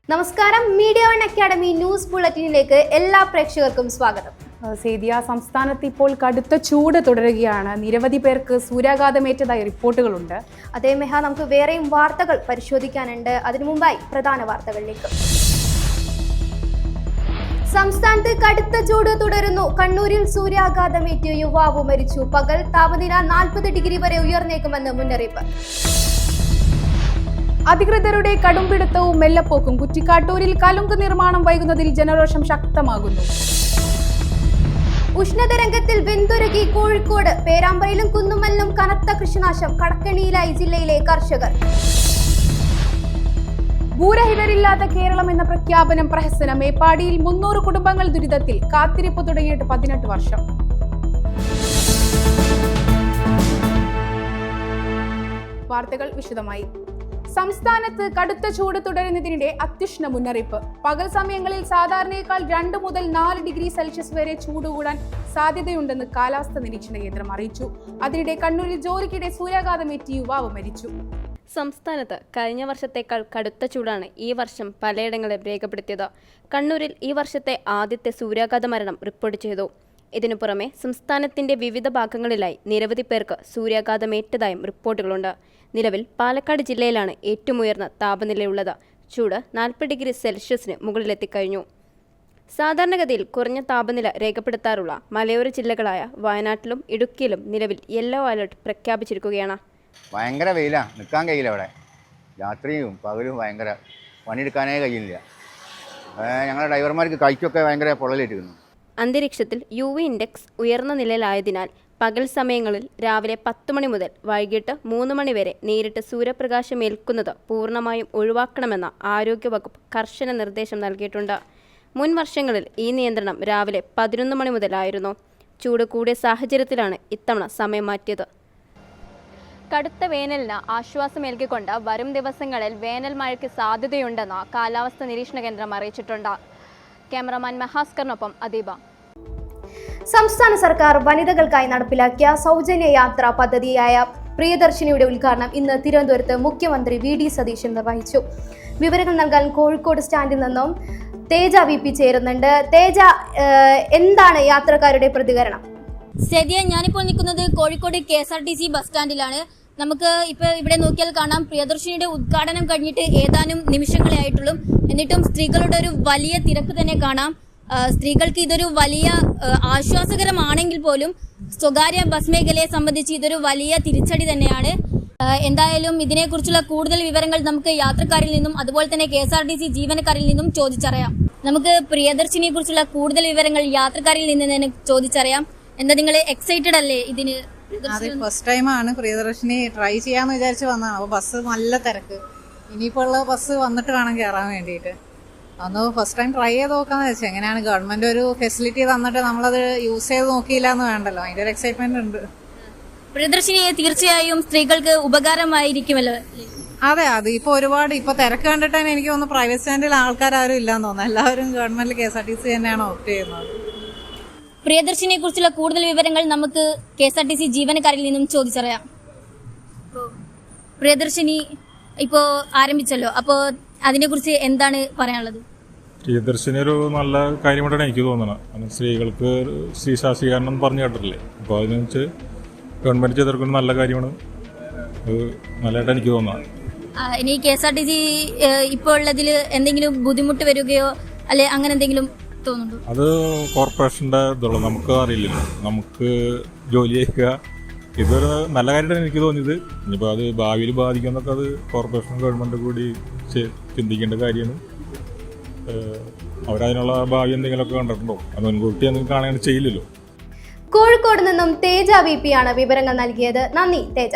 നമസ്കാരം, media one academy news ബുള്ളറ്റിനിലേക്ക് എല്ലാ പ്രേക്ഷകർക്കും സ്വാഗതം. സേദിയ, സംസ്ഥാനത്ത് ഇപ്പോൾ കടുത്ത ചൂട് തുടരുകയാണ്. നിരവധി പേർക്ക് സൂര്യാഘാതമേറ്റതായി റിപ്പോർട്ടുകളുണ്ട്. അതേ മെഹ, നമുക്ക് വേറെയും വാർത്തകൾ പരിശോധിക്കാനുണ്ട്. അതിനു മുമ്പായി പ്രധാന വാർത്തകളിലേക്ക്. സംസ്ഥാനത്ത് കടുത്ത ചൂട് തുടരുന്നു. കണ്ണൂരിൽ സൂര്യാഘാതമേറ്റ് യുവാവ് മരിച്ചു. പകൽ താപനില 40 ഡിഗ്രി വരെ ഉയർന്നേക്കുമെന്ന് മുന്നറിയിപ്പ്. അധികൃതരുടെ കടുംപിടുത്തവും മെല്ലപ്പോക്കും. കുറ്റിക്കാട്ടൂരിൽ കലുങ്ക് നിർമ്മാണം വൈകുന്നതിൽ ജനരോഷം ശക്തമാകുന്നു. ഉഷ്ണതരംഗത്തിൽ വെന്തുരുകി കോഴിക്കോട്. പേരാമ്പ്രയിലും കുന്നുമല്ലിലും കനത്ത കൃഷിനാശം. കടക്കണിയിലായി ജില്ലയിലെ കർഷകർ. ഭൂരഹിതരില്ലാത്ത കേരളം എന്ന പ്രഖ്യാപനം പ്രഹസനം. മേപ്പാടിയിൽ 300 കുടുംബങ്ങൾ ദുരിതത്തിൽ. കാത്തിരിപ്പ് തുടങ്ങിയിട്ട് 18 വർഷം. വാർത്തകൾ വിശദമായി. സംസ്ഥാനത്ത് കടുത്ത ചൂട് തുടരുന്നതിനിടെ അത്യുഷ്ണ മുന്നറിയിപ്പ്. പകൽ സമയങ്ങളിൽ സാധാരണയേക്കാൾ 2 മുതൽ 4 ഡിഗ്രി സെൽഷ്യസ് വരെ ചൂട് കൂടാൻ സാധ്യതയുണ്ടെന്ന് കാലാവസ്ഥാ നിരീക്ഷണ കേന്ദ്രം അറിയിച്ചു. അതിനിടെ കണ്ണൂരിൽ ജോലിക്കിടെ സൂര്യാഘാതമേറ്റ് യുവാവ് മരിച്ചു. സംസ്ഥാനത്ത് കഴിഞ്ഞ വർഷത്തേക്കാൾ കടുത്ത ചൂടാണ് ഈ വർഷം പലയിടങ്ങളിലും രേഖപ്പെടുത്തിയത്. കണ്ണൂരിൽ ഈ വർഷത്തെ ആദ്യത്തെ സൂര്യാഘാത മരണം റിപ്പോർട്ട് ചെയ്തു. ഇതിനു പുറമെ സംസ്ഥാനത്തിന്റെ വിവിധ ഭാഗങ്ങളിലായി നിരവധി പേർക്ക് സൂര്യാഘാതമേറ്റതായും റിപ്പോർട്ടുകളുണ്ട്. നിലവിൽ പാലക്കാട് ജില്ലയിലാണ് ഏറ്റവും ഉയർന്ന താപനിലയുള്ളത്. ചൂട് 40 ഡിഗ്രി സെൽഷ്യസിന് മുകളിലെത്തിക്കഴിഞ്ഞു. സാധാരണഗതിയിൽ കുറഞ്ഞ താപനില രേഖപ്പെടുത്താറുള്ള മലയോര ജില്ലകളായ വയനാട്ടിലും ഇടുക്കിയിലും നിലവിൽ യെല്ലോ അലർട്ട് പ്രഖ്യാപിച്ചിരിക്കുകയാണ്. ഭയങ്കര വെയിലാണ്, നിൽക്കാൻ കഴിയില്ല. അവിടെ രാത്രിയും പകലും ഭയങ്കര പണിയെടുക്കാനേ കഴിയില്ല. ഞങ്ങളുടെ ഡ്രൈവർമാർക്ക് കൈക്കൊക്കെ ഭയങ്കര പൊള്ളലേറ്റിരുന്നു. അന്തരീക്ഷത്തിൽ UV ഇൻഡെക്സ് ഉയർന്ന നിലയിലായതിനാൽ പകൽ സമയങ്ങളിൽ രാവിലെ 10 മണി മുതൽ വൈകിട്ട് 3 മണി വരെ നേരിട്ട് സൂര്യപ്രകാശം ഏൽക്കുന്നത് പൂർണ്ണമായും ഒഴിവാക്കണമെന്ന ആരോഗ്യവകുപ്പ് കർശന നിർദ്ദേശം നൽകിയിട്ടുണ്ട്. മുൻ വർഷങ്ങളിൽ ഈ നിയന്ത്രണം രാവിലെ 11 മണി മുതലായിരുന്നു. ചൂട് കൂടിയ സാഹചര്യത്തിലാണ് ഇത്തവണ സമയം മാറ്റിയത്. കടുത്ത വേനലിന് ആശ്വാസമേൽക്കിക്കൊണ്ട് വരും ദിവസങ്ങളിൽ വേനൽ മഴയ്ക്ക് സാധ്യതയുണ്ടെന്ന് കാലാവസ്ഥാ നിരീക്ഷണ കേന്ദ്രം അറിയിച്ചിട്ടുണ്ട്. ക്യാമറമാൻ മഹാസ്കറിനൊപ്പം അദീബ. സംസ്ഥാന സർക്കാർ വനിതകൾക്കായി നടപ്പിലാക്കിയ സൗജന്യ യാത്രാ പദ്ധതിയായ പ്രിയദർശിനിയുടെ ഉദ്ഘാടനം ഇന്ന് തിരുവനന്തപുരത്ത് മുഖ്യമന്ത്രി VD സതീശൻ നിർവഹിച്ചു. വിവരങ്ങൾ നൽകാൻ കോഴിക്കോട് സ്റ്റാൻഡിൽ നിന്നും തേജ VP ചേരുന്നുണ്ട്. തേജ, എന്താണ് യാത്രക്കാരുടെ പ്രതികരണം? സേദിയ, ഞാനിപ്പോൾ നിൽക്കുന്നത് കോഴിക്കോട് KSRTC ബസ് സ്റ്റാൻഡിലാണ്. നമുക്ക് ഇപ്പോൾ ഇവിടെ നോക്കിയാൽ കാണാം, പ്രിയദർശിനിയുടെ ഉദ്ഘാടനം കഴിഞ്ഞിട്ട് ഏതാനും നിമിഷങ്ങളെ ആയിട്ടുള്ളൂ. എന്നിട്ടും സ്ത്രീകളുടെ ഒരു വലിയ തിരക്ക് തന്നെ കാണാം. സ്ത്രീകൾക്ക് ഇതൊരു വലിയ ആശ്വാസകരമാണെങ്കിൽ പോലും സ്വകാര്യ ബസ് മേഖലയെ സംബന്ധിച്ച് ഇതൊരു വലിയ തിരിച്ചടി തന്നെയാണ്. എന്തായാലും ഇതിനെക്കുറിച്ചുള്ള കൂടുതൽ വിവരങ്ങൾ നമുക്ക് യാത്രക്കാരിൽ നിന്നും അതുപോലെ തന്നെ KSRTC ജീവനക്കാരിൽ നിന്നും ചോദിച്ചറിയാം. നമുക്ക് പ്രിയദർശിനിയെ കുറിച്ചുള്ള കൂടുതൽ വിവരങ്ങൾ യാത്രക്കാരിൽ നിന്ന് തന്നെ ചോദിച്ചറിയാം. എന്താ, നിങ്ങൾ എക്സൈറ്റഡ് അല്ലേ ഇതിന്? അത് ഫസ്റ്റ് ടൈമാണ് പ്രിയദർശിനി ട്രൈ ചെയ്യാന്ന് വിചാരിച്ച് വന്നതാണ്. അപ്പോൾ ബസ് നല്ല തിരക്ക്. ഇനിയിപ്പോൾ ഉള്ള ബസ് വന്നിട്ട് വേണം കയറാൻ വേണ്ടിയിട്ട്. ഒന്ന് ഫസ്റ്റ് ടൈം ട്രൈ ചെയ്ത് നോക്കാന്ന് വെച്ചാൽ എങ്ങനെയാണ് ഗവൺമെന്റ് ഒരു ഫെസിലിറ്റി തന്നിട്ട് നമ്മളത് യൂസ് ചെയ്ത് നോക്കിയില്ല എന്ന് വേണ്ടല്ലോ, അതിന്റെ ഒരു എക്സൈറ്റ്മെന്റ് ഉണ്ട്. പ്രിയദർശിനി തീർച്ചയായും സ്ത്രീകൾക്ക് ഉപകാരമായിരിക്കുമല്ലോ. അതെ, അത് ഇപ്പൊ ഒരുപാട് ഇപ്പൊ തിരക്ക് കണ്ടിട്ട് തന്നെ എനിക്ക് തോന്നുന്നു പ്രൈവറ്റ് സ്റ്റാൻഡിൽ ആൾക്കാരും ഇല്ലാന്ന് തോന്നുന്നു. എല്ലാവരും ഗവൺമെന്റ് KSRTC തന്നെയാണ് ഓപ്റ്റ് ചെയ്യുന്നത്. പ്രിയദർശിനിയെ കുറിച്ചുള്ള കൂടുതൽ വിവരങ്ങൾ നമുക്ക് KSRTC ജീവനക്കാരിൽ നിന്നും ചോദിച്ചറിയാം. പ്രിയദർശിനി ഇപ്പോ ആരംഭിച്ചല്ലോ, അപ്പോ അതിനെ കുറിച്ച് എന്താണ് പറയാനുള്ളത്? പ്രിയദർശിനി ഒരു നല്ല കാര്യമായിട്ടാണ് എനിക്ക് തോന്നുന്നത്. സ്ത്രീകൾക്ക് സ്ത്രീ ശാക്തീകരണം പറഞ്ഞു കേട്ടിട്ടില്ലേ, അപ്പോൾ അതിനെ വെച്ച് ഗവൺമെന്റ് ചെയ്തെടുക്കുന്ന നല്ല കാര്യമാണ്. അത് നല്ലതായിട്ട് എനിക്ക് തോന്നുന്നത്. ഇനി KSRTC ഇപ്പോൾ ഉള്ളതിൽ എന്തെങ്കിലും ബുദ്ധിമുട്ട് വരികയോ അല്ലെ അങ്ങനെ എന്തെങ്കിലും തോന്നുന്നുണ്ടോ? അത് കോർപ്പറേഷന്റെ ഇതുള്ളൂ, നമുക്ക് അറിയില്ലല്ലോ. നമുക്ക് ജോലി ചെയ്യുക ഇതൊരു നല്ല കാര്യമായിട്ടാണ് എനിക്ക് തോന്നിയത്. ഇനിയിപ്പോൾ അത് ഭാവിയിൽ ബാധിക്കുന്നൊക്കെ അത് കോർപ്പറേഷൻ ഗവൺമെന്റ് കൂടി ചിന്തിക്കേണ്ട കാര്യമാണ്. അവരതിനുള്ള ഭാവി എന്തെങ്കിലുമൊക്കെ കണ്ടിട്ടുണ്ടോ? അത് മുൻകൂട്ടി എന്തെങ്കിലും കാണാൻ ചെയ്യില്ലല്ലോ. കോഴിക്കോട് നിന്നും തേജ VP ആണ് വിവരങ്ങൾ നൽകിയത്. നന്ദി തേജ.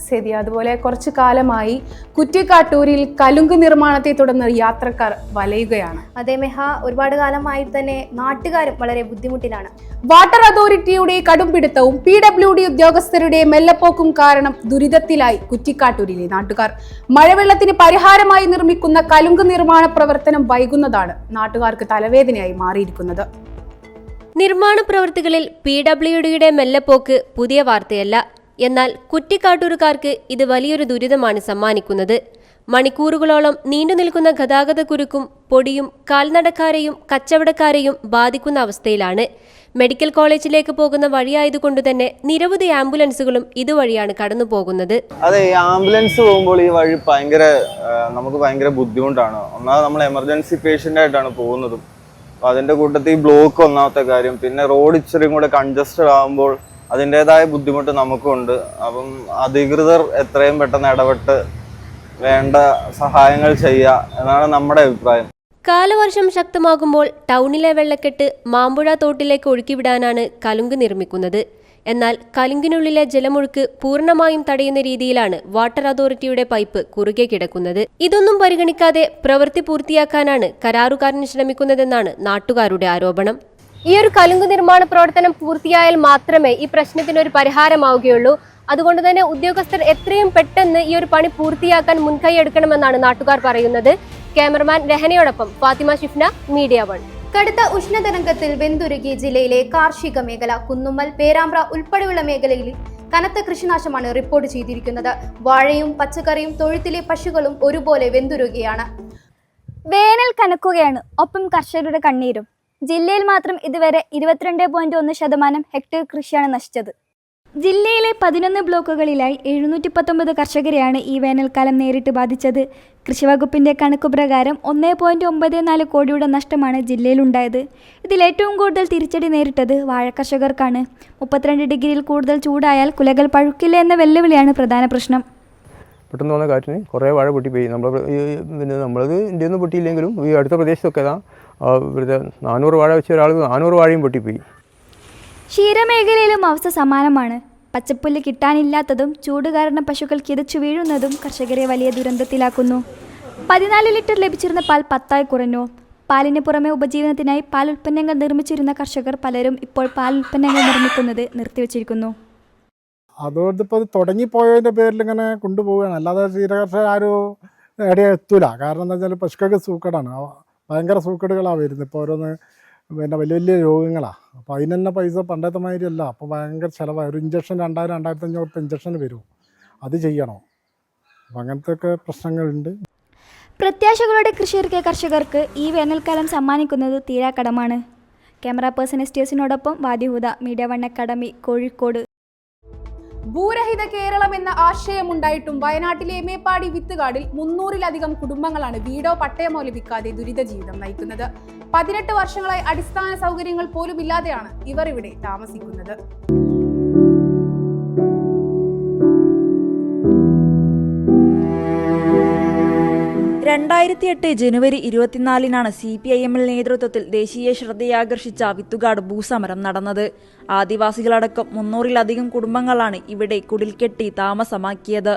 സേദിയ, അതുപോലെ കുറച്ചു കാലമായി കുറ്റിക്കാട്ടൂരിൽ കലുങ്ക് നിർമ്മാണത്തെ തുടർന്ന് യാത്രക്കാർ വലയുകയാണ്. അതേ മെഹ, ഒരുപാട് കാലമായി തന്നെ നാട്ടുകാരും വളരെ ബുദ്ധിമുട്ടിലാണ്. വാട്ടർ അതോറിറ്റിയുടെ കടുംപിടുത്തവും PWD ഉദ്യോഗസ്ഥരുടെ മെല്ലപ്പോക്കും കാരണം ദുരിതത്തിലായി കുറ്റിക്കാട്ടൂരിലെ നാട്ടുകാർ. മഴവെള്ളത്തിന് പരിഹാരമായി നിർമ്മിക്കുന്ന കലുങ്ക് നിർമ്മാണ പ്രവർത്തനം വൈകുന്നതാണ് നാട്ടുകാർക്ക് തലവേദനയായി മാറിയിരിക്കുന്നത്. നിർമ്മാണ പ്രവൃത്തികളിൽ PWDയുടെ മെല്ലപ്പോക്ക് പുതിയ വാർത്തയല്ല. എന്നാൽ കുറ്റിക്കാട്ടൂരുകാർക്ക് ഇത് വലിയൊരു ദുരിതമാണ് സമ്മാനിക്കുന്നത്. മണിക്കൂറുകളോളം നീണ്ടുനിൽക്കുന്ന ഗതാഗതക്കുരുക്കും പൊടിയും കാൽനടക്കാരെയും കച്ചവടക്കാരെയും ബാധിക്കുന്ന അവസ്ഥയിലാണ്. മെഡിക്കൽ കോളേജിലേക്ക് പോകുന്ന വഴിയായതുകൊണ്ട് തന്നെ നിരവധി ആംബുലൻസുകളും ഇതുവഴിയാണ് കടന്നു പോകുന്നത്. അതെ, ഈ ആംബുലൻസ് പോകുമ്പോൾ ഈ വഴി നമുക്ക് ഭയങ്കര ബുദ്ധിമുട്ടാണ്. ഒന്നാമത് നമ്മൾ എമർജൻസി പേഷ്യൻ്റ് ആയിട്ടാണ് പോകുന്നതും. അപ്പോൾ അതിൻ്റെ കൂട്ടത്തിൽ ഈ ബ്ലോക്ക് ഒന്നാമത്തെ കാര്യം. പിന്നെ റോഡ് ഇച്ചിരി കൂടെ കൺജസ്റ്റഡ് ആകുമ്പോൾ അതിൻ്റെതായ ബുദ്ധിമുട്ട് നമുക്കുണ്ട്. അപ്പം അധികൃതർ എത്രയും പെട്ടെന്ന് ഇടപെട്ട് വേണ്ട സഹായങ്ങൾ ചെയ്യുക എന്നാണ് നമ്മുടെ അഭിപ്രായം. കാലവർഷം ശക്തമാകുമ്പോൾ ടൗണിലെ വെള്ളക്കെട്ട് മാമ്പുഴ തോട്ടിലേക്ക് ഒഴുക്കിവിടാനാണ് കലുങ്ക് നിർമ്മിക്കുന്നത്. എന്നാൽ കലുങ്കിനുള്ളിലെ ജലമൊഴുക്ക് പൂർണ്ണമായും തടയുന്ന രീതിയിലാണ് വാട്ടർ അതോറിറ്റിയുടെ പൈപ്പ് കുറുകെ കിടക്കുന്നത്. ഇതൊന്നും പരിഗണിക്കാതെ പ്രവൃത്തി പൂർത്തിയാക്കാനാണ് കരാറുകാരൻ ശ്രമിക്കുന്നതെന്നാണ് നാട്ടുകാരുടെ ആരോപണം. ഈ ഒരു കലുങ്ക് നിർമ്മാണ പ്രവർത്തനം പൂർത്തിയായാൽ മാത്രമേ ഈ പ്രശ്നത്തിനൊരു പരിഹാരമാവുകയുള്ളൂ. അതുകൊണ്ട് തന്നെ ഉദ്യോഗസ്ഥർ എത്രയും പെട്ടെന്ന് ഈ ഒരു പണി പൂർത്തിയാക്കാൻ മുൻകൈയെടുക്കണമെന്നാണ് നാട്ടുകാർ പറയുന്നത്. ക്യാമറമാൻ രഹനയോടൊപ്പം ഫാത്തിമ ഷിഫ്ന, മീഡിയ 1. കടുത്ത ഉഷ്ണതരംഗത്തിൽ വെന്തുരുകി ജില്ലയിലെ കാർഷിക മേഖല. കുന്നുമ്മൽ, പേരാമ്പ്ര ഉൾപ്പെടെയുള്ള മേഖലയിൽ കനത്ത കൃഷിനാശമാണ് റിപ്പോർട്ട് ചെയ്തിരിക്കുന്നത്. വാഴയും പച്ചക്കറിയും തൊഴുത്തിലെ പശുക്കളും ഒരുപോലെ വെന്തുരുകയാണ്. വേനൽ കനക്കുകയാണ്, ഒപ്പം കർഷകരുടെ കണ്ണീരും. ജില്ലയിൽ മാത്രം ഇതുവരെ 22.1% ഹെക്ടർ കൃഷിയാണ് നശിച്ചത്. ജില്ലയിലെ 11 ബ്ലോക്കുകളിലായി 719 കർഷകരെയാണ് ഈ വേനൽക്കാലം നേരിട്ട് ബാധിച്ചത്. കൃഷിവകുപ്പിന്റെ കണക്കുപ്രകാരം 1.94 കോടിയുടെ നഷ്ടമാണ് ജില്ലയിലുണ്ടായത്. ഇതിൽ ഏറ്റവും കൂടുതൽ തിരിച്ചടി നേരിട്ടത് വാഴ കർഷകർക്കാണ്. 32 ഡിഗ്രിയിൽ കൂടുതൽ ചൂടായാൽ കുലകൾ പഴുക്കില്ല എന്ന വെല്ലുവിളിയാണ് പ്രധാന പ്രശ്നം. പെട്ടെന്ന് വന്ന കാറ്റിന് കുറേ വാഴ പൊട്ടിപ്പോയി. നമ്മളത് ഇന്ത്യയിൽ നിന്ന് പൊട്ടിയില്ലെങ്കിലും ഈ അടുത്ത പ്രദേശത്തൊക്കെ ഇവിടുത്തെ 400 വാഴ വെച്ച ഒരാൾ 400 വാഴയും പൊട്ടിപ്പോയി. ക്ഷീരമേഖലയിലും അവസ്ഥ സമാനമാണ്. പച്ചപ്പുല്ല് കിട്ടാനില്ലാത്തതും ചൂട് കാരണം പശുക്കൾ കിതച്ചു വീഴുന്നതും കർഷകരെ വലിയ ദുരന്തത്തിലാക്കുന്നു. 14 ലിറ്റർ ലഭിച്ചിരുന്ന പാൽ 10 കുറഞ്ഞു. പാലിന് പുറമെ ഉപജീവനത്തിനായി പാൽ ഉൽപ്പന്നങ്ങൾ നിർമ്മിച്ചിരുന്ന കർഷകർ പലരും ഇപ്പോൾ പാൽ ഉൽപ്പന്നങ്ങൾ നിർമ്മിക്കുന്നത് നിർത്തിവെച്ചിരിക്കുന്നു. അതുകൊണ്ട് ഇപ്പോൾ അത് തുടങ്ങിപ്പോയതിൻ്റെ പേരിൽ ഇങ്ങനെ കൊണ്ടുപോവുകയാണ്. അല്ലാതെ ക്ഷീരകർഷകർ ആരും എവിടെയും എത്തൂല. കാരണം എന്താ വെച്ചാൽ പശുക്കൾക്ക് സൂക്കേടാണ്, ഭയങ്കര സൂക്കേടുകളാണ് വരുന്നത്. ഇപ്പോൾ ഓരോന്ന് പിന്നെ വലിയ വലിയ രോഗങ്ങളാണ്. അപ്പോൾ അതിന് തന്നെ പൈസ പണ്ടത്തെ മാതിരി അല്ല. അപ്പോൾ ഭയങ്കര ചിലവാണ്. ഒരു ഇഞ്ചക്ഷൻ 2000-2500 ഇഞ്ചക്ഷന് വരും, അത് ചെയ്യണം. അപ്പം അങ്ങനത്തെ ഒക്കെ പ്രശ്നങ്ങളുണ്ട്. പ്രത്യാശകളുടെ കൃഷിയിറക്കിയ കർഷകർക്ക് ഈ വേനൽക്കാലം സമ്മാനിക്കുന്നത് തീരാക്കടമാണ്. ക്യാമറ പേഴ്സൺ എസ്റ്റേഴ്സിനോടൊപ്പം വാദിഹുദ, മീഡിയ 1 അക്കാഡമി, കോഴിക്കോട്. ഭൂരഹിത കേരളം എന്ന ആശയമുണ്ടായിട്ടും വയനാട്ടിലെ മേപ്പാടി വിത്തുകാടിൽ 300-ലധികം കുടുംബങ്ങളാണ് വീടോ പട്ടയമോ ലഭിക്കാതെ ദുരിത ജീവിതം നയിക്കുന്നത്. 18 വർഷങ്ങളായി അടിസ്ഥാന സൗകര്യങ്ങൾ പോലും ഇല്ലാതെയാണ് ഇവർ ഇവിടെ താമസിക്കുന്നത്. 2008 ജനുവരി 24-നാണ് CPIM നേതൃത്വത്തിൽ ദേശീയ ശ്രദ്ധയാകർഷിച്ച വിത്തുകാട് ഭൂസമരം നടന്നത്. ആദിവാസികളടക്കം 300-ലധികം കുടുംബങ്ങളാണ് ഇവിടെ കുടിൽക്കെട്ടി താമസമാക്കിയത്.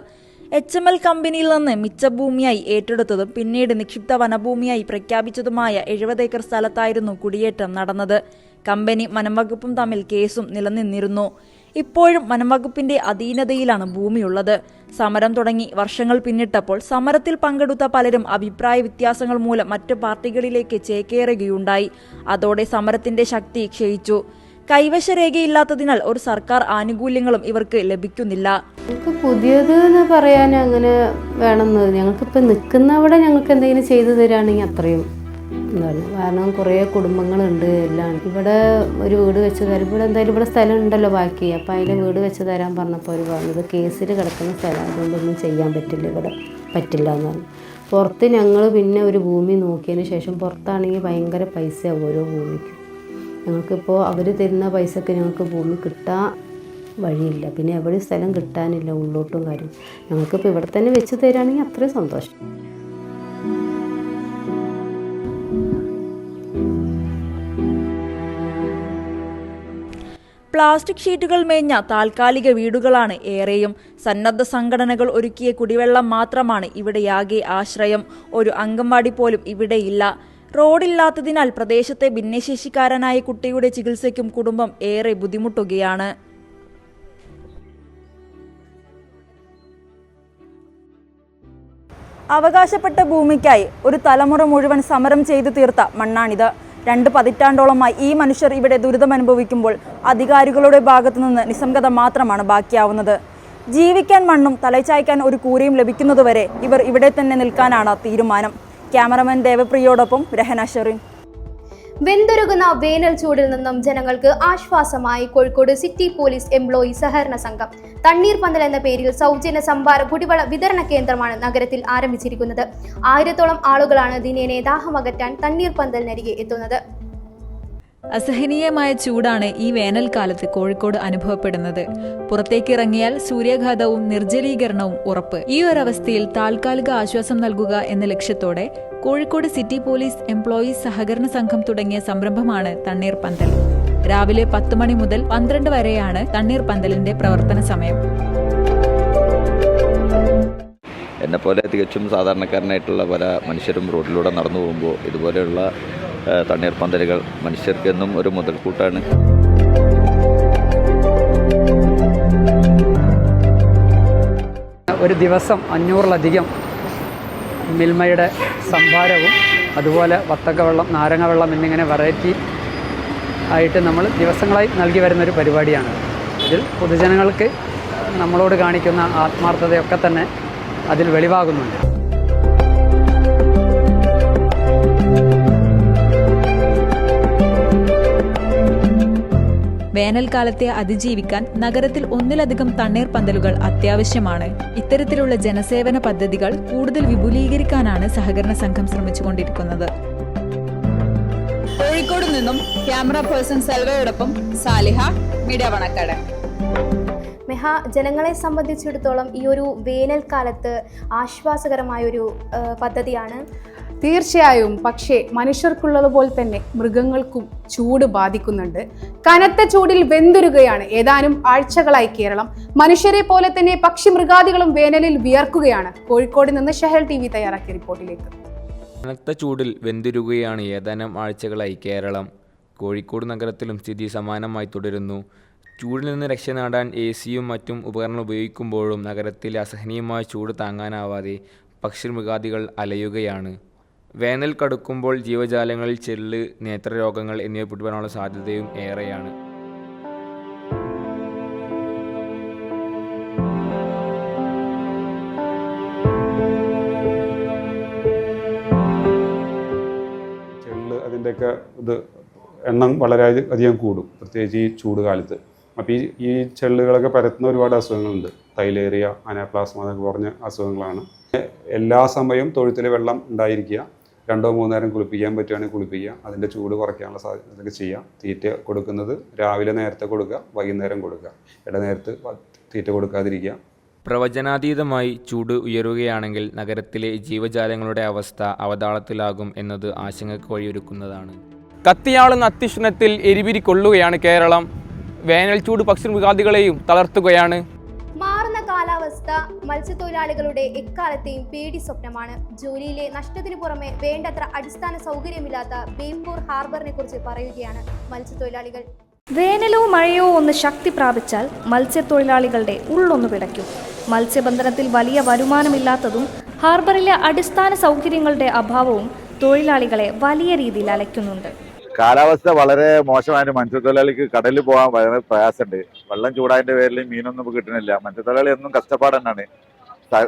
HML കമ്പനിയിൽ നിന്ന് മിച്ചഭൂമിയായി ഏറ്റെടുത്തതും പിന്നീട് നിക്ഷിപ്ത വനഭൂമിയായി പ്രഖ്യാപിച്ചതുമായ 70 ഏക്കർ സ്ഥലത്തായിരുന്നു കുടിയേറ്റം നടന്നത്. കമ്പനി വനംവകുപ്പും തമ്മിൽ കേസും നിലനിന്നിരുന്നു. ഇപ്പോഴും വനംവകുപ്പിന്റെ അധീനതയിലാണ് ഭൂമിയുള്ളത്. സമരം തുടങ്ങി വർഷങ്ങൾ പിന്നിട്ടപ്പോൾ സമരത്തിൽ പങ്കെടുത്ത പലരും അഭിപ്രായ വ്യത്യാസങ്ങൾ മൂലം മറ്റ് പാർട്ടികളിലേക്ക് ചേക്കേറുകയുണ്ടായി. അതോടെ സമരത്തിന്റെ ശക്തി ക്ഷയിച്ചു. കൈവശരേഖയില്ലാത്തതിനാൽ ഒരു സർക്കാർ ആനുകൂല്യങ്ങളും ഇവർക്ക് ലഭിക്കുന്നില്ല. ഞങ്ങൾക്ക് പുതിയത് എന്ന് പറയാൻ അങ്ങനെ വേണമെന്ന്, ഞങ്ങൾക്കിപ്പോൾ നിൽക്കുന്നവിടെ ഞങ്ങൾക്ക് എന്തെങ്കിലും ചെയ്തു തരികയാണെങ്കിൽ അത്രയും എന്താണ്. കാരണം കുറേ കുടുംബങ്ങളുണ്ട്, എല്ലാം. ഇവിടെ ഒരു വീട് വെച്ച് തരും. ഇവിടെ എന്തായാലും ഇവിടെ സ്ഥലം ഉണ്ടല്ലോ ബാക്കി, അപ്പോൾ അതിൽ വീട് വെച്ച് തരാൻ പറഞ്ഞപ്പോൾ അവർ പറഞ്ഞത് കേസിൽ കിടക്കുന്ന സ്ഥലം, അതുകൊണ്ടൊന്നും ചെയ്യാൻ പറ്റില്ല, ഇവിടെ പറ്റില്ല എന്നാണ്. പുറത്ത് ഞങ്ങൾ പിന്നെ ഒരു ഭൂമി നോക്കിയതിന് ശേഷം പുറത്താണെങ്കിൽ ഭയങ്കര പൈസയാവും ഓരോ ഭൂമിക്കും. ഞങ്ങൾക്കിപ്പോൾ അവർ തരുന്ന പൈസക്ക് ഞങ്ങൾക്ക് ഭൂമി കിട്ടാൻ വഴിയില്ല. പിന്നെ എവിടെ സ്ഥലം കിട്ടാനില്ല, ഉള്ളോട്ടും കാര്യം. ഞങ്ങൾക്കിപ്പോൾ ഇവിടെ തന്നെ വെച്ച് തരാണെങ്കിൽ അത്രയും സന്തോഷം. പ്ലാസ്റ്റിക് ഷീറ്റുകൾ മേഞ്ഞ താൽക്കാലിക വീടുകളാണ് ഏറെയും. സന്നദ്ധ സംഘടനകൾ ഒരുക്കിയ കുടിവെള്ളം മാത്രമാണ് ഇവിടെയാകെ ആശ്രയം. ഒരു അംഗൻവാടി പോലും ഇവിടെയില്ല. റോഡില്ലാത്തതിനാൽ പ്രദേശത്തെ ഭിന്നശേഷിക്കാരനായ കുട്ടിയുടെ ചികിത്സയ്ക്കും കുടുംബം ഏറെ ബുദ്ധിമുട്ടുകയാണ്. അവകാശപ്പെട്ട ഭൂമിക്കായി ഒരു തലമുറ മുഴുവൻ സമരം ചെയ്തു തീർത്ത മണ്ണാണിത്. 2 പതിറ്റാണ്ടോളമായി ഈ മനുഷ്യർ ഇവിടെ ദുരിതമനുഭവിക്കുമ്പോൾ അധികാരികളുടെ ഭാഗത്തുനിന്ന് നിസ്സംഗത മാത്രമാണ് ബാക്കിയാവുന്നത്. ജീവിക്കാൻ മണ്ണും തലചായ്ക്കാൻ ഒരു കൂരയും ലഭിക്കുന്നതുവരെ ഇവർ ഇവിടെ തന്നെ നിൽക്കാനാണ് തീരുമാനം. ക്യാമറമാൻ ദേവപ്രിയോടൊപ്പം രഹന ഷെറിൻ. വെന്തുരുകുന്ന വേനൽ ചൂടിൽ നിന്നും ജനങ്ങൾക്ക് ആശ്വാസമായി കോഴിക്കോട് സിറ്റി പോലീസ് എംപ്ലോയി സഹകരണ സംഘം. തണ്ണീർപന്തൽ എന്ന പേരിൽ സൗജന്യ സംഭാര കുടിവെള്ള വിതരണ കേന്ദ്രമാണ് നഗരത്തിൽ ആരംഭിച്ചിരിക്കുന്നത്. 1000-ഓളം ആളുകളാണ് ദിനേന ദാഹമകറ്റാൻ തണ്ണീർപന്തലിനരികെ എത്തുന്നത്. അസഹനീയമായ ചൂടാണ് ഈ വേനൽക്കാലത്ത് കോഴിക്കോട് അനുഭവപ്പെടുന്നത്. പുറത്തേക്കിറങ്ങിയാൽ സൂര്യാഘാതവും നിർജ്ജലീകരണവും ഉറപ്പ്. ഈ ഒരവസ്ഥയിൽ താൽക്കാലിക ആശ്വാസം നൽകുക എന്ന ലക്ഷ്യത്തോടെ കോഴിക്കോട് സിറ്റി പോലീസ് എംപ്ലോയീസ് സഹകരണ സംഘം തുടങ്ങിയ സംരംഭമാണ് തണ്ണീർപന്തൽ. രാവിലെ 10 മണി മുതൽ 12 വരെയാണ് തണ്ണീർപന്തലിന്റെ പ്രവർത്തന സമയം. എന്നെപ്പോലെ തികച്ചും സാധാരണക്കാരനായിട്ടുള്ള പല മനുഷ്യരും റോഡിലൂടെ നടന്നു പോകുമ്പോൾ ഇതുപോലെയുള്ള തണ്ണീർപന്തലുകൾ മനുഷ്യർക്കെന്നും ഒരു മുതൽക്കൂട്ടാണ്. ഒരു ദിവസം 500-ലധികം മിൽമയുടെ സംഭാരവും അതുപോലെ വത്തക്കവെള്ളം, നാരങ്ങ എന്നിങ്ങനെ വെറൈറ്റി ആയിട്ട് നമ്മൾ ദിവസങ്ങളായി നൽകി വരുന്നൊരു പരിപാടിയാണ്. ഇതിൽ പൊതുജനങ്ങൾക്ക് നമ്മളോട് കാണിക്കുന്ന ആത്മാർത്ഥതയൊക്കെ തന്നെ അതിൽ വെളിവാകുന്നുണ്ട്. വേനൽക്കാലത്തെ അതിജീവിക്കാൻ നഗരത്തിൽ ഒന്നിലധികം തണ്ണീർപന്തലുകൾ അത്യാവശ്യമാണ്. ഇത്തരത്തിലുള്ള ജനസേവന പദ്ധതികൾ കൂടുതൽ വിപുലീകരിക്കാനാണ് സഹകരണ സംഘം ശ്രമിച്ചുകൊണ്ടിരിക്കുന്നത്. കോഴിക്കോട് നിന്നും ക്യാമറ പേഴ്സൺ സെൽവയോടൊപ്പം സാലിഹ, മീഡിയ വണക്കാട്. മെഹ, ജനങ്ങളെ സംബന്ധിച്ചിടത്തോളം ഈ ഒരു വേനൽക്കാലത്ത് ആശ്വാസകരമായൊരു പദ്ധതിയാണ്. തീർച്ചയായും. പക്ഷേ മനുഷ്യർക്കുള്ളതുപോലെ തന്നെ മൃഗങ്ങൾക്കും ചൂട് ബാധിക്കുന്നുണ്ട്. കനത്ത ചൂടിൽ വെന്തുരുകയാണ് ഏതാനും ആഴ്ചകളായി കേരളം. മനുഷ്യരെ പോലെ തന്നെ പക്ഷി മൃഗാദികളും വേനലിൽ വിയർക്കുകയാണ്. കോഴിക്കോട് നിന്ന് ഷഹൽ TV തയ്യാറാക്കിയ റിപ്പോർട്ടിലേക്ക്. കനത്ത ചൂടിൽ വെന്തുരുകയാണ് ഏതാനും ആഴ്ചകളായി കേരളം. കോഴിക്കോട് നഗരത്തിലും സ്ഥിതി സമാനമായി തുടരുന്നു. ചൂടിൽ നിന്ന് രക്ഷ നേടാൻ AC-യും മറ്റും ഉപകരണങ്ങൾ ഉപയോഗിക്കുമ്പോഴും നഗരത്തിലെ അസഹനീയമായ ചൂട് താങ്ങാനാവാതെ പക്ഷി മൃഗാദികൾ അലയുകയാണ്. വേനൽ കടുക്കുമ്പോൾ ജീവജാലങ്ങളിൽ ചെള്ള്, നേത്രരോഗങ്ങൾ എന്നിവ പിടിപെടാനുള്ള സാധ്യതയും ഏറെയാണ്. ചെള്ള് അതിൻ്റെയൊക്കെ എണ്ണം വളരെ അധികം കൂടും, പ്രത്യേകിച്ച് ഈ ചൂട് കാലത്ത്. അപ്പോൾ ഈ ചെള്ളുകളൊക്കെ പരത്തുന്ന ഒരുപാട് അസുഖങ്ങളുണ്ട്. തൈലേറിയ, അനാപ്ലാസ്മ എന്നൊക്കെ പറഞ്ഞ അസുഖങ്ങളാണ്. എല്ലാ സമയവും തൊഴുത്തിൽ വെള്ളം ഉണ്ടായിരിക്കുക, 2-3 നേരം കുളിപ്പിക്കാൻ പറ്റുകയാണെങ്കിൽ കുളിപ്പിക്കുക, അതിൻ്റെ ചൂട് കുറയ്ക്കാനുള്ള സാധ്യതയൊക്കെ ചെയ്യുക. തീറ്റ കൊടുക്കുന്നത് രാവിലെ നേരത്തെ കൊടുക്കുക, വൈകുന്നേരം കൊടുക്കുക, ഇടനേരത്ത് തീറ്റ കൊടുക്കാതിരിക്കുക. പ്രവചനാതീതമായി ചൂട് ഉയരുകയാണെങ്കിൽ നഗരത്തിലെ ജീവജാലങ്ങളുടെ അവസ്ഥ അവതാളത്തിലാകും എന്നത് ആശങ്കയ്ക്ക് വഴിയൊരുക്കുന്നതാണ്. കത്തിയാളുന്ന അത്യുഷ്ണത്തിൽ എരിപിരി കൊള്ളുകയാണ് കേരളം. വേനൽ ചൂട് പക്ഷി മൃഗാദികളെയും തളർത്തുകയാണ്. മാറുന്ന കാലാവസ്ഥ മത്സ്യത്തൊഴിലാളികളുടെ എക്കാലത്തെയും പേടി സ്വപ്നമാണ്. ജോലിയിലെ നഷ്ടത്തിനു പുറമെ വേണ്ടത്ര അടിസ്ഥാന സൗകര്യമില്ലാത്ത ബേപ്പൂർ ഹാർബറിനെ കുറിച്ച് പറയുകയാണ് മത്സ്യത്തൊഴിലാളികൾ. വേനലോ മഴയോ ഒന്ന് ശക്തി പ്രാപിച്ചാൽ മത്സ്യത്തൊഴിലാളികളുടെ ഉള്ളൊന്നു പിടയ്ക്കും. മത്സ്യബന്ധനത്തിൽ വലിയ വരുമാനമില്ലാത്തതും ഹാർബറിലെ അടിസ്ഥാന സൗകര്യങ്ങളുടെ അഭാവവും തൊഴിലാളികളെ വലിയ രീതിയിൽ അലയ്ക്കുന്നുണ്ട്. കാലാവസ്ഥ വളരെ മോശമായിട്ട് മത്സ്യത്തൊഴിലാളിക്ക് കടലിൽ പോകാൻ വളരെ പ്രയാസമുണ്ട്. വെള്ളം ചൂടായതിന്റെ പേരിൽ മീനൊന്നും മറ്റുന്നില്ല. മത്സ്യത്തൊഴിലാളി എന്നും കഷ്ടപ്പാട് തന്നെയാണ്.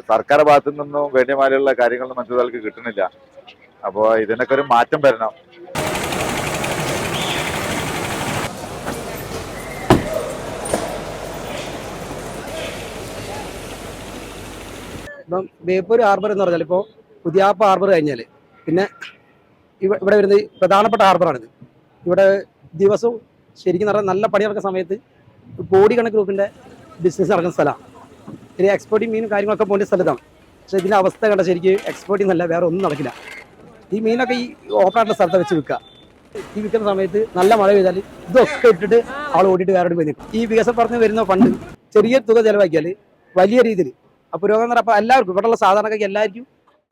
സർക്കാർ ഭാഗത്തു നിന്നും വേണ്ടിയമാതിരിയുള്ള കാര്യങ്ങളൊന്നും മത്സ്യത്തൊഴിലാളിക്ക് കിട്ടുന്നില്ല. അപ്പോൾ ഇതിനൊക്കെ ഒരു മാറ്റം വരണം. ഇപ്പം ബേപ്പൂർ ഹാർബർ എന്ന് പറഞ്ഞാൽ ഇപ്പോൾ പുതിയാപ്പ ഹാർബർ കഴിഞ്ഞാൽ പിന്നെ ഇവിടെ വരുന്ന പ്രധാനപ്പെട്ട ഹാർബറാണിത്. ഇവിടെ ദിവസവും ശരിക്കും പറഞ്ഞാൽ നല്ല പണി നടക്കുന്ന സമയത്ത് കോടിക്കണക്കിന് രൂപയുടെ ബിസിനസ് നടക്കുന്ന സ്ഥലമാണ്. ഒരു എക്സ്പോർട്ടിങ് മീനും കാര്യങ്ങളൊക്കെ പോകേണ്ട സ്ഥലത്താണ്. പക്ഷേ ഇതിൻ്റെ അവസ്ഥ കണ്ട ശരിക്കും എക്സ്പോർട്ടിങ് എന്നല്ല, വേറെ ഒന്നും നടക്കില്ല. ഈ മീനൊക്കെ ഈ ഓപ്പണായിട്ടുള്ള സ്ഥലത്ത് വെച്ച് വിൽക്കുക. ഈ വിൽക്കുന്ന സമയത്ത് നല്ല മഴ പെയ്താൽ ഇതൊക്കെ ഇട്ടിട്ട് ആൾ ഓടിയിട്ട് വേറെ പോയി നിൽക്കും. ഈ വികസന പറഞ്ഞ് വരുന്ന ഫണ്ട് ചെറിയ തുക ചെലവാക്കിയാൽ വലിയ രീതിയിൽ പുരോഗമനം. അപ്പോൾ എല്ലാവർക്കും ഇവിടെയുള്ള സാധാരണക്കാർക്ക് എല്ലാവർക്കും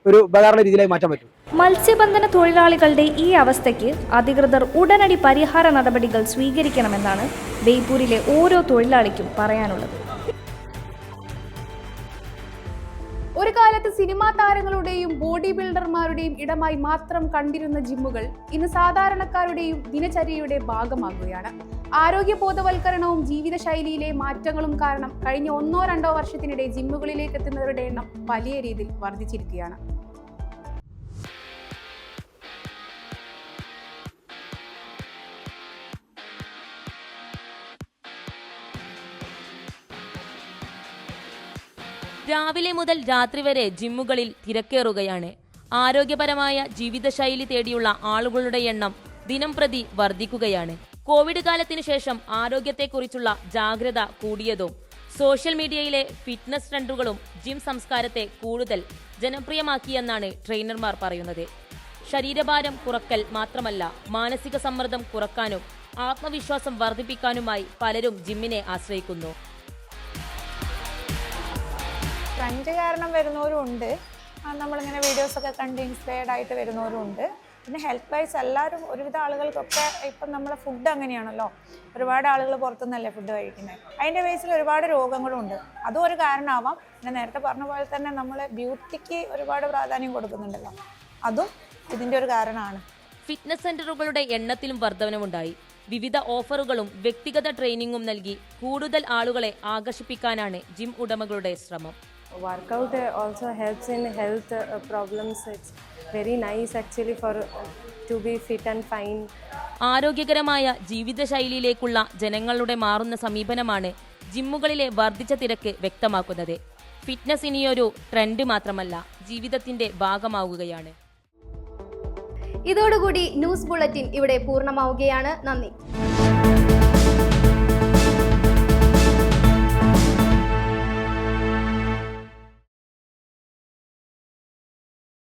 ഒരു ഉപകാരമുള്ള രീതിയിലായി മാറ്റാൻ പറ്റും. മത്സ്യബന്ധന തൊഴിലാളികളുടെ ഈ അവസ്ഥയ്ക്ക് അധികൃതർ ഉടനടി പരിഹാര നടപടികൾ സ്വീകരിക്കണമെന്നാണ് ബേപ്പൂരിലെ ഓരോ തൊഴിലാളിക്കും പറയാനുള്ളത്. ഒരു കാലത്ത് സിനിമാ താരങ്ങളുടെയും ബോഡി ബിൽഡർമാരുടെയും ഇടമായി മാത്രം കണ്ടിരുന്ന ജിമ്മുകൾ ഇന്ന് സാധാരണക്കാരുടെയും ദിനചര്യയുടെ ഭാഗമാകുകയാണ്. ആരോഗ്യ ബോധവൽക്കരണവും ജീവിതശൈലിയിലെ മാറ്റങ്ങളും കാരണം കഴിഞ്ഞ 1-2 വർഷത്തിനിടെ ജിമ്മുകളിലേക്ക് എത്തുന്നവരുടെ എണ്ണം വലിയ രീതിയിൽ വർദ്ധിച്ചിരിക്കുകയാണ്. രാവിലെ മുതൽ രാത്രി വരെ ജിമ്മുകളിൽ തിരക്കേറുകയാണ്. ആരോഗ്യപരമായ ജീവിതശൈലി തേടിയുള്ള ആളുകളുടെ എണ്ണം ദിനംപ്രതി വർദ്ധിക്കുകയാണ്. കോവിഡ് കാലത്തിനു ശേഷം ആരോഗ്യത്തെക്കുറിച്ചുള്ള ജാഗ്രത കൂടിയതും സോഷ്യൽ മീഡിയയിലെ ഫിറ്റ്നസ് ട്രെൻഡുകളും ജിം സംസ്കാരത്തെ കൂടുതൽ ജനപ്രിയമാക്കിയെന്നാണ് ട്രെയിനർമാർ പറയുന്നത്. ശരീരഭാരം കുറക്കൽ മാത്രമല്ല, മാനസിക സമ്മർദ്ദം കുറക്കാനും ആത്മവിശ്വാസം വർദ്ധിപ്പിക്കാനുമായി പലരും ജിമ്മിനെ ആശ്രയിക്കുന്നു. ട്രെൻഡ് കാരണം വരുന്നവരും ഉണ്ട്, നമ്മളിങ്ങനെ വീഡിയോസൊക്കെ കണ്ട് ഇൻസ്പയർഡ് ആയിട്ട് വരുന്നവരും ഉണ്ട്. പിന്നെ ഹെൽത്ത് വൈസ് എല്ലാവരും ഒരുവിധ ആളുകൾക്കൊക്കെ ഇപ്പം നമ്മളെ ഫുഡ് അങ്ങനെയാണല്ലോ, ഒരുപാട് ആളുകൾ പുറത്തുനിന്നല്ലേ ഫുഡ് കഴിക്കുന്നത്. അതിൻ്റെ ബേസിൽ ഒരുപാട് രോഗങ്ങളുണ്ട്, അതും ഒരു കാരണമാവാം. പിന്നെ നേരത്തെ പറഞ്ഞ പോലെ തന്നെ നമ്മൾ ബ്യൂട്ടിക്ക് ഒരുപാട് പ്രാധാന്യം കൊടുക്കുന്നുണ്ടല്ലോ, അതും ഇതിൻ്റെ ഒരു കാരണമാണ്. ഫിറ്റ്നസ് സെന്ററുകളുടെ എണ്ണത്തിലും വർധനവുണ്ടായി. വിവിധ ഓഫറുകളും വ്യക്തിഗത ട്രെയിനിങ്ങും നൽകി കൂടുതൽ ആളുകളെ ആകർഷിപ്പിക്കാനാണ് ജിം ഉടമകളുടെ ശ്രമം. Workout also helps in health problems. It's very nice actually for to be fit and fine. ആരോഗ്യകരമായ ജീവിതശൈലിയിലേക്കുള്ള ജനങ്ങളുടെ മാറുന്ന സമീപനമാണ് ജിമ്മുകളിലെ വർദ്ധിച്ച തിരക്ക് വ്യക്തമാക്കുന്നത്. ഫിറ്റ്നസ് ഇനിയൊരു ട്രെൻഡ് മാത്രമല്ല, ജീവിതത്തിന്റെ ഭാഗമാവുകയാണ്. ഇതോടുകൂടി ന്യൂസ് ബുള്ളറ്റിൻ ഇവിടെ പൂർണ്ണമാവുകയാണ്. നന്ദി.